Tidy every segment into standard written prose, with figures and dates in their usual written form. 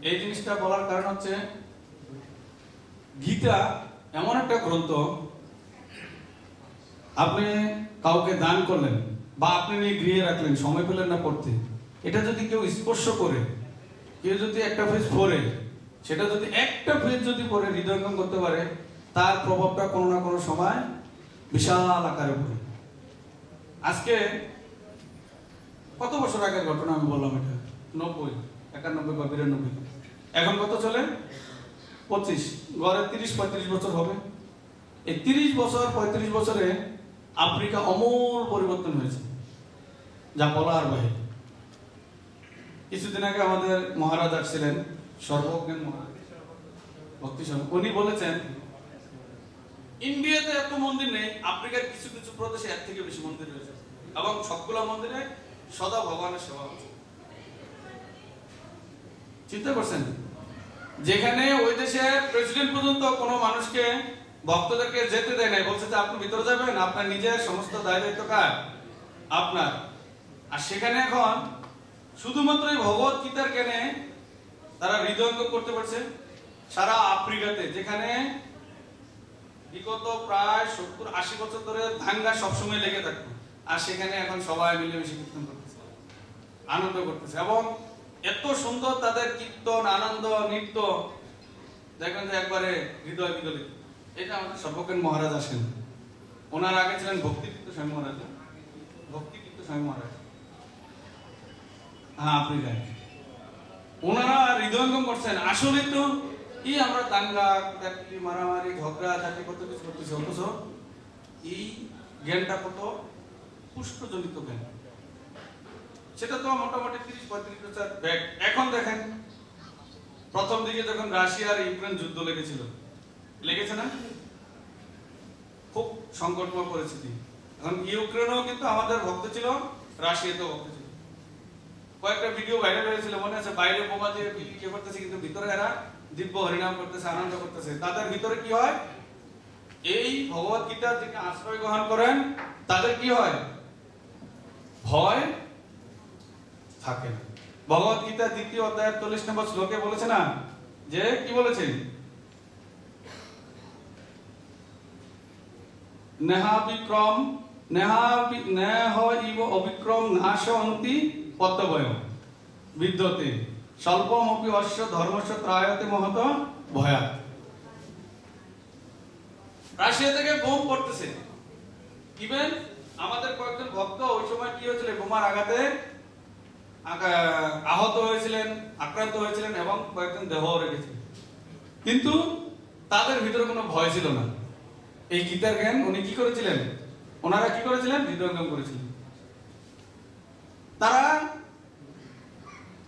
এই জিনিসটা বলার কারণ হচ্ছে গীতা এমন একটা গ্রন্থ, আপনি কাউকে দান করলেন বা আপনি নিয়ে গৃহে রাখলেন, সময় পেলেন না পড়তে, এটা যদি কেউ স্পর্শ করে, কেউ যদি একটা পেজ পড়ে, সেটা যদি একটা পেজ যদি পড়ে হৃদয়ঙ্গম করতে পারে, তার প্রভাবটা কোনো না কোনো সময় বিশাল আকারে পড়ে। আজকে কত বছর আগের ঘটনা আমি বললাম, এটা 90, 91 বা 92। এখন কত চলে? 25, গড়ে 30-35 বছর হবে। এই 30 বছর 35 বছরে আফ্রিকা অমূল পরিবর্তন হয়েছে, যা বলার বাইরে। কিছুদিন আগে আমাদের মহারাজ আসছিলেন, সর্বজ্ঞান মহারাজ, ভক্তি স্বামী, উনি বলেছেন ইন্ডিয়াতে এত মন্দির নেই, আফ্রিকার কিছু কিছু প্রদেশে এর থেকে বেশি মন্দির রয়েছে, এবং সবগুলো মন্দিরে সদা ভগবানের সেবা হচ্ছে। চিন্তা করছেন, যেখানে ওই দেশের প্রেসিডেন্ট পর্যন্ত কোনো মানুষকে, ভক্তদেরকে যেতে দেয় নাই, বলছে যে আপনি ভিতরে যাবেন, আপনার নিজের সমস্ত দায়িত্ব কার? আপনার। আর সেখানে এখন শুধুমাত্র এই ভগবত গীতার জ্ঞানে তারা হৃদয়ঙ্গম করতে পারছে সারা আফ্রিকাতে, যেখানে বিগত প্রায় 70-80 বছর ধরে দাঙ্গা সবসময় লেগে থাকতো, আর সেখানে এখন সবাই মিলেমিশে কীর্তন করতেছে, আনন্দ করতেছে, এবং এত সুন্দর তাদের কীর্তন, আনন্দ, নৃত্য, দেখবেন যে একবারে হৃদয় বিগলিত। এটা আমাদের সর্বজ্ঞান মহারাজ আসেন, ওনার আগে ছিলেন ভক্তিকীর্ত স্বামী মহারাজ, ভক্তিকীর্ত স্বামী মহারাজ, হ্যাঁ আফ্রিকায়। ওনারা হৃদয়ঙ্গম করছেন। আসলে তো আমরা দাঙ্গা, মারামারি, ঝগড়া ঝাঁটি কত কিছু করতেছি, অথচ এই জ্ঞানটা কত পুষ্টজনিত জ্ঞান, সেটা তো মোটামুটি 30-35 বছর ব্যাক। এখন দেখেন, প্রথম দিকে যখন রাশিয়া আর ইউক্রেন যুদ্ধ লেগেছে না, খুব সংকটময় পরিস্থিতি। এখন ইউক্রেনও কিন্তু আমাদের ভক্ত ছিল, রাশিয়াতেও ভক্ত ছিল। কয়েকটা ভিডিও ভাইরাল হয়েছিল, মনে আছে? বাইরে বোমা দিয়ে বিক্রি করতেছে, কিন্তু ভিতরে এরা দিব্য হরিনাম করতেছে, আনন্দ করতেছে। তাদের ভিতরে কি হয়? এই ভগবত গীতার যিনি আশ্রয় গ্রহণ করেন, তাদের কি হয়? ভয় থাকে না। ভগবত গীতা 2য় অধ্যায়ের 40 নম্বর শ্লোকে বলেছে না, যে কি বলেছে? নেহাবিক্রম নেহ ইব অবিক্রম নাশন্তি পত্তভয় বিদ্যতে স্বল্পমপি অশ্ব ধর্মস্য ত্রায়তে মহত ভয়া। রাশিয়া থেকে বোম পড়তেছে, ইভেন আমাদের কয়েকজন ভক্ত ওই সময় কি হয়েছিল, বোমার আঘাতে আহত হয়েছিলেন, আক্রান্ত হয়েছিলেন, এবং কয়েকজন দেহও রেখেছিলেন, কিন্তু তাদের ভিতরে কোনো ভয় ছিল না। এই গীতার জ্ঞান উনি কি করেছিলেন, ওনারা কি করেছিলেন? হৃদয়ঙ্গম করেছিলেন। তারা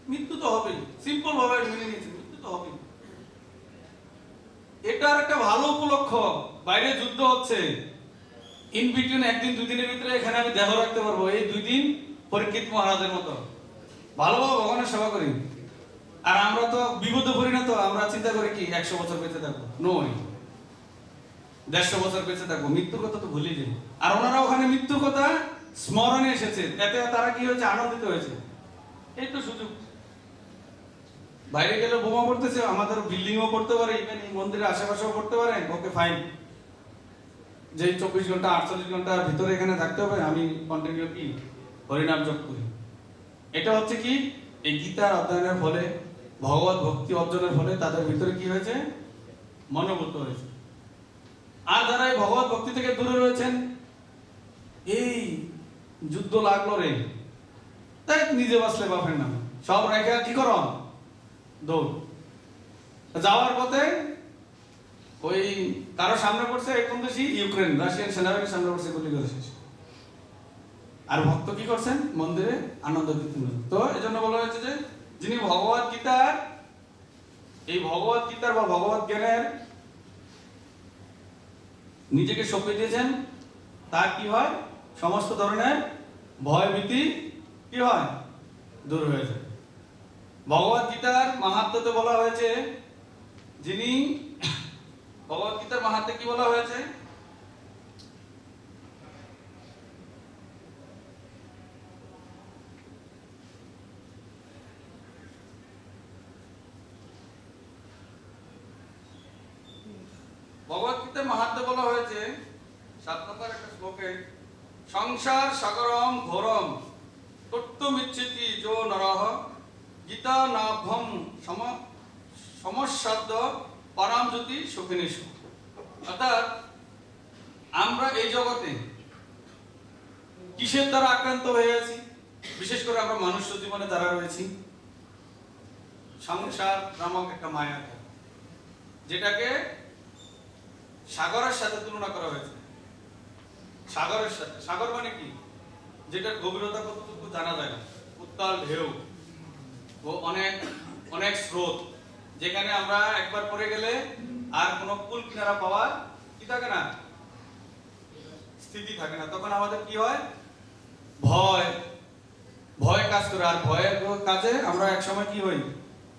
মৃত্যু তো হবেই, সিম্পল ভাবে মেনে নিয়েছে, মৃত্যু তো হবেই। এটার একটা ভালো উপলক্ষ, বাইরে যুদ্ধ হচ্ছে, ইন বিটুইন 1-2 দিনের ভিতরে এখানে আমি দেহ রাখতে পারবো, এই 2 দিন পরীক্ষিত মহারাজের মতো ভালোভাবে ভগবানের সেবা করি। আর আমরা তো বিপদে পড়ি না, তো আমরা চিন্তা করি কি 100 বছর বেঁচে থাকবো, নয় 150 বছর বেঁচে থাকবো, মৃত্যুর কথা তো ভুলেই যাই। আর ওনারা ওখানে মৃত্যুর কথা স্মরণে এসেছে, এতে তারা কি হয়েছে? আনন্দিত হয়েছে। এই তো সুযোগ। বাইরে গেলে বোমা পড়তেছে, আমাদের বিল্ডিংও পড়তে পারে, ইভেন এই মন্দিরের আশেপাশেও পড়তে পারে, ওকে ফাইন, যে 24 ঘন্টা 48 ঘন্টার ভিতরে এখানে থাকতে হবে, আমি কন্টিনিউ কি হরিনাম জপ করি। এটা হচ্ছে কি, এই গীতার অধ্যয়নের ফলে, ভগবত ভক্তি অর্জনের ফলে তাদের ভিতরে কি হয়েছে? মনোভূত হয়েছে। আর যারা এই ভগবত ভক্তি থেকে দূরে রয়েছেন, এই যুদ্ধ লাগলো রে, তাই নিজে বাঁচলে বাপের নামে, সব রেখে কি করো? দৌড়। যাওয়ার পথে ওই কারো সামনে পড়ছে, কোন দেশি? ইউক্রেন, রাশিয়ান সেনাবাহিনীর সামনে পড়ছে, গুলি করে শেষ। আর ভক্ত কি করছেন? মন্দিরে আনন্দ কীর্তন। তো এজন্য বলা হয়েছে যে যিনি ভগবত গীতার, এই ভগবত গীতার বা ভগবত জ্ঞানের নিজেকে সঁপে দিয়েছেন, তার কি হয়? সমস্ত ধরনের ভয় ভীতি কি হয়? দূর হয়ে যায়। ভগবত গীতার মাহাত্ম্যতে বলা হয়েছে, যিনি ভগবত গীতার মাহাত্ম্যে কি বলা হয়েছে? ভগবত গীতায় মাহাত্ম্যে বলা হয়েছে 7 নম্বর একটা শ্লোকে, সংসার সাগরম ঘোরম তত্ত্বমিচ্ছেতি যো নরঃ গীতা নাভম সমস্যাদ্য পরাম জ্যোতি সুখিনীষু। অর্থাৎ আমরা এই জগতে কিসের দ্বারা আক্রান্ত হয়ে আছি? বিশেষ করে আমরা মনুষ্য জীবনে যারা রয়েছি, সংসার নামক একটা মায়া, যেটাকে সাগরের সাথে তুলনা করা হয়েছে। সাগরের সাথে, সাগর মানে কি? যেটার গভীরতা কতটুকু জানা যায় না, উত্তাল ঢেউ ও অনেক অনেক স্রোত, যেখানে আমরা একবার পড়ে গেলে আর কোনো কুল কিনারা পাওয়ার কি থাকে না, স্থিতি থাকে না। তখন আমাদের কি হয়? ভয় ভয় কাজ করে। আর ভয়ের কাজে আমরা এক সময় কি হই?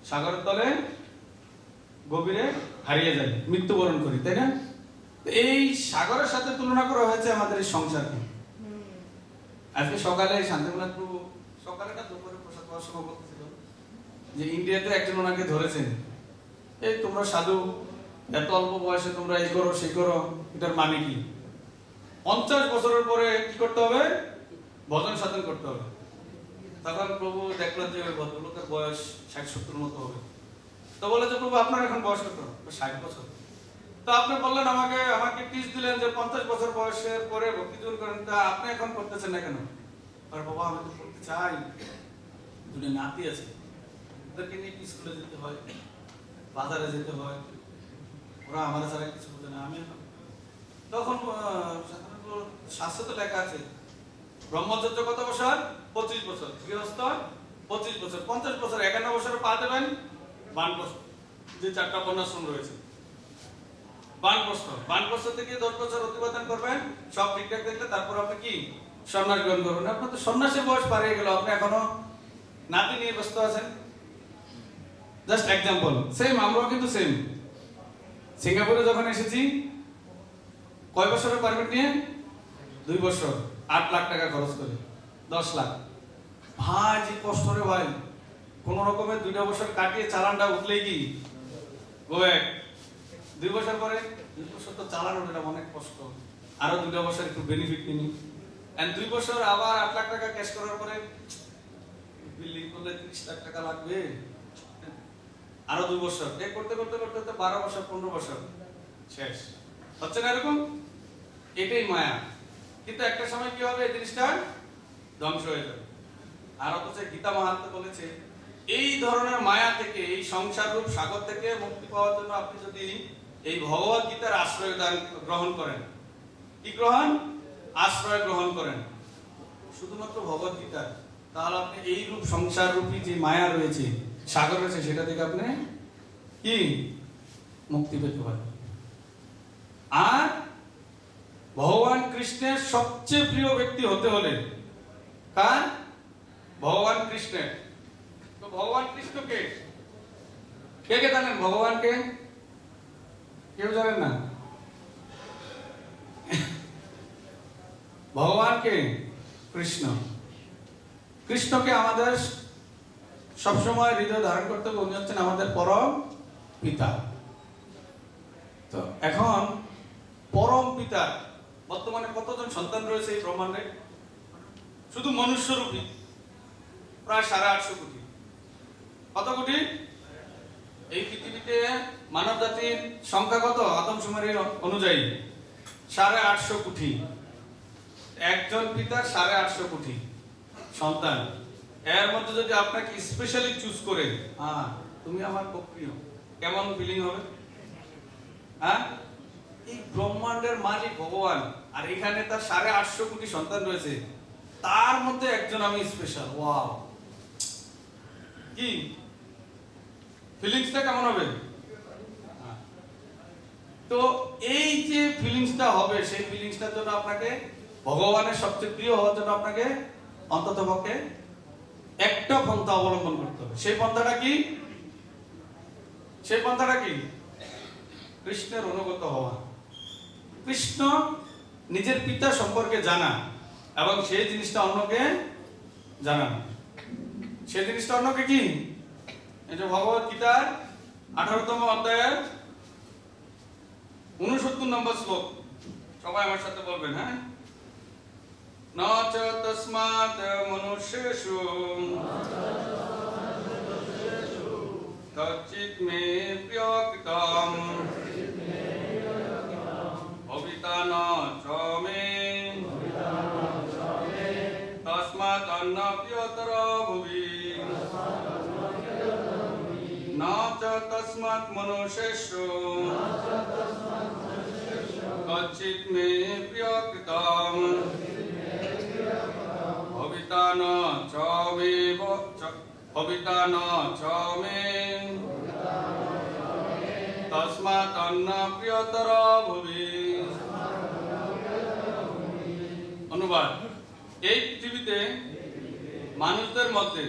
সাগরের তলে গভীরে হারিয়ে যাই, মৃত্যুবরণ করি, তাই না? এই সাগরের সাথে তুলনা করা হয়েছে আমাদের এই সংসারকে। আজকে সকালে শান্তিমনাথ প্রভু সকালে না দুপুরে প্রসাদ পাওয়ার সময় বলতেছিল যে ইন্ডিয়াতে একজন ওনাকে ধরেছেন, এই তোমরা সাধু, এত অল্প বয়সে তোমরা এই করো সেই করো, এটার মানে কি? 50 বছরের পরে কি করতে হবে? ভজন সাধন করতে হবে। তখন প্রভু দেখলেন যে ভদ্রলোকের বয়স 60-70 মতো হবে। তো বলে যে প্রভু আপনার এখন বয়স কত? 60 বছর। তো আপনি বললেন আমাকে টিচ দিলেন যে 50 বছর বয়সের পরে ভক্তি জীবন করেন, তা আপনি এখন করতেছেন না কেন? আর বাবা আমি তো করতে চাই, দুটো নাতি আছে, ওদেরকে নিয়ে স্কুলে যেতে হয়, বাজারে যেতে হয়, ওরা আমাদের ছাড়া কিছু বোঝে না। আমি তখন শাস্ত্রে তো লেখা আছে ব্রহ্মচর্য কত বছর? 25 বছর, গৃহস্থ 25 বছর, 50 বছর, 51 বছরে পা দেবেন বানপ্রস্থ, যে 4টা বর্ণাশ্রম রয়েছে। বানপ্রস্থ থেকে 10 বছর অতিবাদন করবেন, সব ঠিকঠাক দেখলে তারপর আপনি কি সন্ন্যাস গ্রহণ করবেন। আপনার তো সন্ন্যাসের বয়স পার হয়ে গেল, আপনি এখনো নাতি নিয়ে ব্যস্ত আছেন। Just example. সেম আমরাও কিন্তু সেম। সিঙ্গাপুরে যখন এসেছি, কয় বছরের পারমিট নিয়ে? 2 বছর, 8 লাখ টাকা খরচ করে, 10 লাখ। ভাই যে কষ্ট রে ভাই, কোন রকমে 2টা বছর কাটিয়ে চালানটা উঠলেই কি গোব্যাক। 2 বছর পরে 2 বছর তো চালানো এটা অনেক কষ্ট, আরো 2টা বছর একটু বেনিফিট নিনি, এন্ড 2 বছর আবার 8 লাখ টাকা ক্যাশ করার পরে বিল্ডিং করলে 30 লাখ টাকা লাগবে, আরো 2 বছর এই করতে করতে করতে 12 বছর 15 বছর শেষ হচ্ছে না এরকম? এটাই মায়া। কিন্তু একটা সময় কি হবে? এই জিনিসটা ধ্বংস হয়ে যাবে। আর অথচ গীতা মাহাত্ম্য বলেছে এই ধরনের মায়া থেকে, এই সংসার রূপ সাগর থেকে মুক্তি পাওয়ার জন্য আপনি যদি এই ভগবত গীতার আশ্রয় গ্রহণ করেন, কি গ্রহণ? আশ্রয় গ্রহণ করেন শুধুমাত্র ভগবত গীতা, তাহলে আপনি এই রূপ সংসার রূপী যে মায়া রয়েছে, সাগর রয়েছে, সেটা থেকে আপনি কি মুক্তি পেতে পারেন। আর ভগবান কৃষ্ণের সবচেয়ে প্রিয় ব্যক্তি হতে হলে কার? ভগবান কৃষ্ণের। তো ভগবান কৃষ্ণকে কে কে জানেন? ভগবানকে কেউ জানেন না? ভগবানকে কৃষ্ণ, কৃষ্ণকে আমাদের সবসময় হৃদয় ধারণ করতে হবে। উনি হচ্ছেন আমাদের পরম পিতা। তো এখন পরম পিতা বর্তমানে কতজন সন্তান রয়েছে এই ব্রহ্মাণ্ডে? শুধু মনুষ্যরূপী প্রায় 850 কোটি। কত কোটি? এই পৃথিবীতে মানব জাতির সংখ্যা কত? আদমশুমারির অনুযায়ী 850 কোটি। একজন পিতার 850 কোটি সন্তান। এর মধ্যে যদি আপনাকে স্পেশালি চুজ করে, তুমি আমার খুব প্রিয়, কেমন ফিলিং হবে? হ্যাঁ, এই ব্রহ্মাণ্ডের মালিক ভগবান, আর এখানে তার 850 কোটি সন্তান রয়েছে, তার মধ্যে একজন আমি স্পেশাল। ওয়াও, কি ফিলিংসটা কেমন হবে? তো এই যে ফিলিংসটা হবে, সেই ফিলিংসটার জন্য আপনাকে ভগবানের সবচেয়ে প্রিয় হওয়ার জন্য আপনাকে অন্ততপক্ষে একটা পন্থা অবলম্বন করতে হবে। সেই পন্থাটা কি? সেই পন্থাটা কি? কৃষ্ণের অনুগত হওয়া। কৃষ্ণ নিজের পিতা সম্পর্কে জানা এবং সেই জিনিসটা অন্যকে জানানো। সেই জিনিসটা অন্যকে কি? এই যে ভগবত গীতার 18তম অধ্যায়ের 69 নম্বর শ্লোক, সবাই আমার সাথে বলবেন, হ্যাঁ? না চ তস্মাৎ মনুষ্যেষু কচ্চিৎ মে প্রিয়কৃতম ভবিতা ন চ মে তস্মাৎ অন্য প্রিয়তর ভুবি না চ তস্মাৎ মনুষ্যেষু কচ্চিৎ মে প্রিয়কৃতম ভবিতা ন চ মে ভবিতা ন চ মে তস্মাৎ অন্য প্রিয়তর ভুবি। অনুবাদ: এই পৃথিবীতে মানুষদের মধ্যে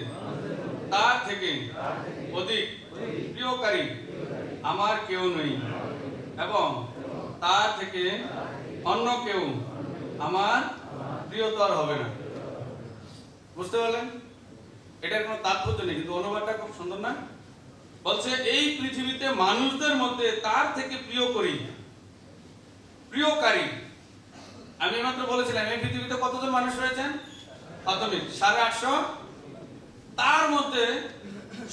তার থেকে অধিক প্রিয়কারী আমার কেউ নেই এবং তার থেকে অন্য কেউ আমার প্রিয়তর হবে না। বুঝতে পারলেন? এটার কোনো তাৎপর্য নেই, কিন্তু অনুবাদটা খুব সুন্দর না? বলছে এই পৃথিবীতে মানুষদের মধ্যে তার থেকে প্রিয়কারী। আমি মাত্র বলেছিলাম এই পৃথিবীতে কতজন মানুষ রয়েছেন? প্রাথমিক 850। তার মধ্যে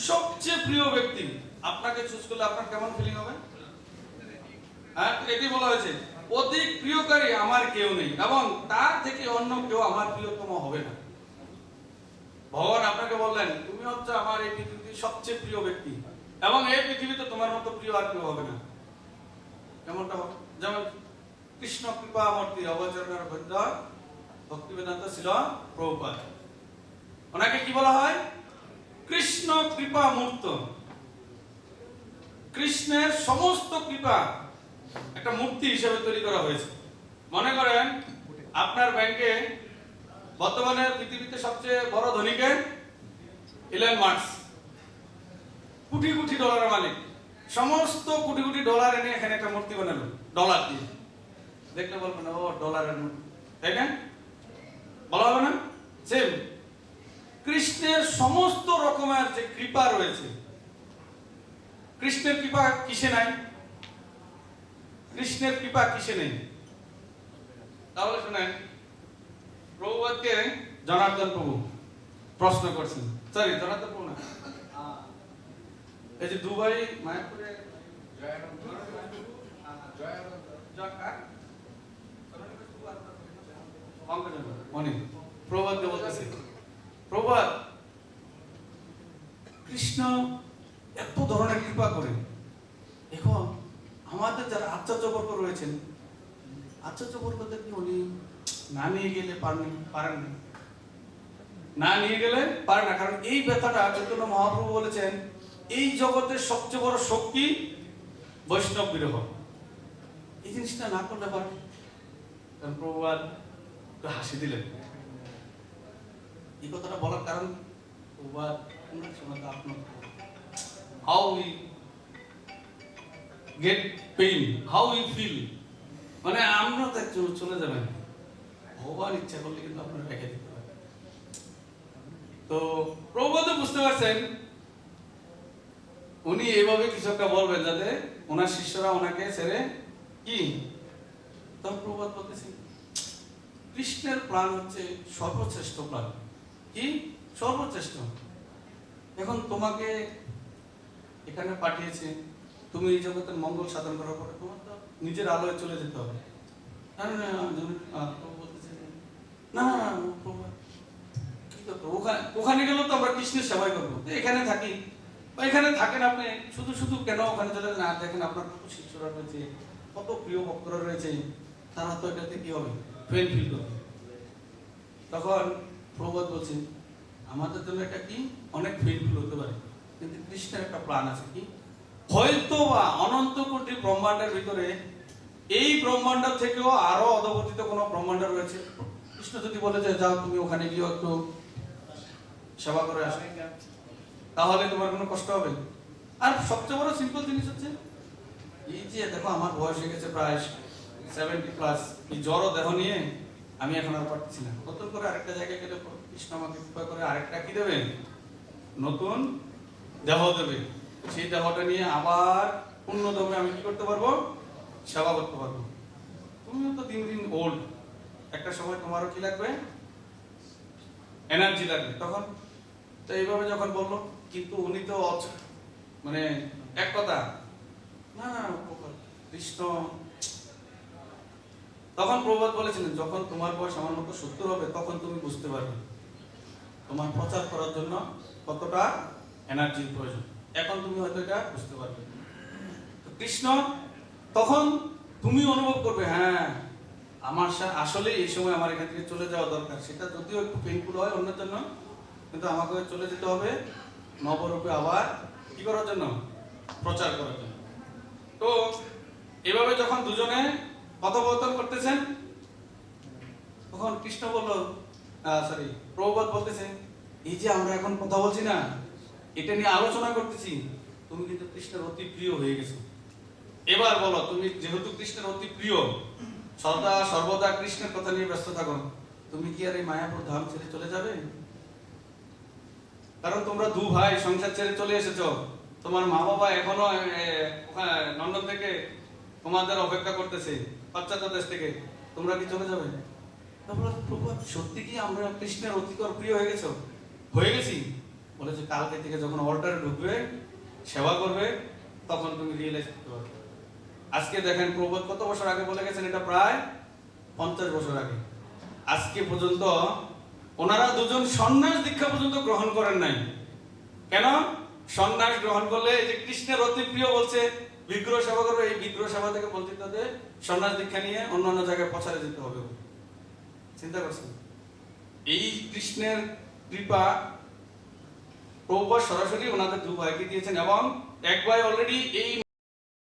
সবচেয়ে প্রিয় ব্যক্তি আপনাকে চুজ করলে আপনার কেমন ফিলিং হবে? হ্যাঁ, এটি বলা হয়েছে, অধিক প্রিয়কারী আমার কেউ নেই এবং তার থেকে অন্য কেউ আমার প্রিয়তম হবে না। ভগবান আপনাকে বললেন, তুমি হচ্ছে আমার এই পৃথিবীর সবচেয়ে প্রিয় ব্যক্তি এবং এই পৃথিবীতে তোমার মতো প্রিয় আর কেউ হবে না। কেমনটা হবে? যেমন কৃষ্ণ কৃপা মূর্তি অবচরণের বৈদ্য ভক্তিবেদান্ত ছিল প্রভুপাদ, ওনাকে কি বলা হয়? কৃষ্ণ কৃপা মূর্ত। কৃষ্ণের সমস্ত কৃপা একটা মূর্তি হিসেবে তৈরি করা হয়েছে। মনে করেন আপনার ব্যাংকে বর্তমানে পৃথিবীতে সবচেয়ে বড় ধনীকে ইলন মাস্ক, কোটি কোটি ডলারের মালিক, সমস্ত কোটি কোটি ডলার এনে এখানে একটা মূর্তি বানালো ডলার দিয়ে। দেখলে বলবেন ও ডলারের মূর্তি, তাই না? বলা হবে না? সেম কৃষ্ণের সমস্ত রকমের যে কৃপা রয়েছে, কৃষ্ণের কৃপা কিসে নাই? কৃষ্ণের কৃপা কিসে নেই? তাহলে শুনেন, প্রভুপাদকে জনার্দন প্রভু প্রশ্ন করছেন, সরি জনার্দন প্রভু না, এই যে দুবাই মায়াপুরে প্রভুপাদকে বলতেছে, প্রভুপাদ, কৃষ্ণ এত ধরনের কৃপা করে, এখন আমাদের যারা আচার্যবর্গ রয়েছেন, আচার্যবর্গদেরকে উনি না নিয়ে গেলে পারেন না নিয়ে গেলে পারে না। কারণ এই ব্যথাটা চৈতন্য মহাপ্রভু বলেছেন, এই জগতের সবচেয়ে বড় শক্তি বৈষ্ণব বিরহ। এই জিনিসটা না করলে পারে। কারণ প্রভুপাদ একটু হাসি দিলেন। এই কথাটা বলার কারণ, প্রভুপাদ শোনাতে আপনার how we get pain, how we feel, মানে আমরা তো চলে যাবেন, ভগবান ইচ্ছা করলে কিন্তু আপনারা রেখে দিতে পারেন। তো প্রভুপাদ বুঝতে পারছেন উনি এইভাবে কিছু একটা বলবেন যাতে ওনার শিষ্যরা ওনাকে ছেড়ে কি। তখন প্রভুপাদ বলতেছেন, কৃষ্ণের প্রাণ হচ্ছে সর্বশ্রেষ্ঠ প্রাণ। কি সর্বশ্রেষ্ঠ? এখন তোমাকে এখানে পাঠিয়েছে, তুমি এই জগতের মঙ্গল সাধন করার পরে তোমার তো নিজের আলোয় চলে যেতে হবে। ওখানে গেলেও তো আমরা কৃষ্ণের সেবাই করবো, এখানে থাকি বা এখানে থাকেন আপনি, শুধু শুধু কেন ওখানে চলে না? দেখেন আপনার কত শিষ্যরা রয়েছে, কত প্রিয় ভক্তরা রয়েছে, তারা তো এটাতে কি হবে, ফেল ফিল করবে। তখন প্রভুপাদ বলছেন, আমাদের জন্য এটা কি অনেক ফেলফুল হতে পারে, কিন্তু কৃষ্ণের একটা প্ল্যান আছে। কি? হয়তো বা অনন্ত কোটি ব্রহ্মাণ্ডের ভিতরে এই ব্রহ্মাণ্ড থেকেও আরো অধপতিত কোনো ব্রহ্মাণ্ড রয়েছে। কৃষ্ণ যদি বলে যে যাও তুমি ওখানে গিয়ে একটু সেবা করে আসো, তাহলে তোমার কোনো কষ্ট হবে? আর সবচেয়ে বড় সিম্পল জিনিস হচ্ছে এই যে দেখো আমার বয়স হয়ে গেছে প্রায় 70+, এই জড় দেহ নিয়ে আমি এখন আর পারছি না। নতুন করে আরেকটা জায়গায় গেলে কৃষ্ণ আমাকে কৃপা করে আরেকটা কি দেবেন, নতুন দেহ দেবে। সেই দেহটা নিয়ে আবার পূর্ণদমে আমি কি করতে পারবো, সেবা করতে পারবো। তুমিও তো দিন দিন ওল্ড, একটা সময় তোমারও কি লাগবে, এনার্জি লাগবে তখন। তো এইভাবে যখন বললো, কিন্তু উনি তো মানে এক কথা, না না কৃষ্ণ। তখন প্রভুপাদ বলেছিলেন, যখন তোমার বয়স আমার মতো 70 হবে তখন তুমি বুঝতে পারবে তোমার প্রচার করার জন্য কতটা এনার্জির প্রয়োজন। এখন তুমি হয়তো এটা বুঝতে পারবে। তো কৃষ্ণ তখন তুমি অনুভব করবে, হ্যাঁ আমার আসলে এই সময় আমার এখান থেকে চলে যাওয়া দরকার। সেটা যদিও একটু পেইনফুল হয় অন্যের জন্য, কিন্তু আমাকে চলে যেতে হবে নবরূপে আবার কি করার জন্য, প্রচার করার জন্য। তো এভাবে যখন দুজনে কথোপকথন করতেছেন, তখন কৃষ্ণ বলল, সরি প্রভুপাদ বলতেছেন, এই যে আমরা এখন কথা বলছি না, এটা নিয়ে আলোচনা করতেছি, তুমি কিন্তু কৃষ্ণের অতি প্রিয় হয়ে গেছো। এবার বলো, তুমি যেহেতু কৃষ্ণের অতি প্রিয়, সদা সর্বদা কৃষ্ণের কথা নিয়ে ব্যস্ত থাকো, তুমি কি আর এই মায়াপুর ধাম ছেড়ে চলে যাবে? কারণ তোমরা দু ভাই সংসার ছেড়ে চলে এসেছো, তোমার মা বাবা এখনো লন্ডন থেকে তোমাদের অপেক্ষা করতেছে, পাশ্চাত্য দেশ থেকে, তোমরা কি চলে যাবে? প্রভু সত্যি কি আমরা কৃষ্ণের অতিকর প্রিয় হয়ে গেছো? হয়ে গেছি। বলে যে কালকে থেকে যখন অল্টারে ঢুকবে, সেবা করবে, তখন তুমি রিয়েলাইজ করতে পারবে। আজকে দেখেন প্রভুপাদ কত বছর আগে বলে গেছেন, এটা প্রায় 50 বছর আগে। আজকে পর্যন্ত ওনারা দুজন সন্ন্যাস দীক্ষা পর্যন্ত গ্রহণ করেন নাই। কেন? সন্ন্যাস গ্রহণ করলে এই যে কৃষ্ণের অতি প্রিয় বলছে বিগ্রহ সেবা করবে, এই বিগ্রহ সেবা থেকে বলতে তাদের সন্ন্যাস দীক্ষা নিয়ে অন্যান্য জায়গায় প্রচারে যেতে হবে। চিন্তা করছেন? এই কৃষ্ণের কৃপা প্রভুপাদ সরাসরি ওনাদের দু ভাইকে দিয়েছেন, এবং এক ভাই অলরেডি এই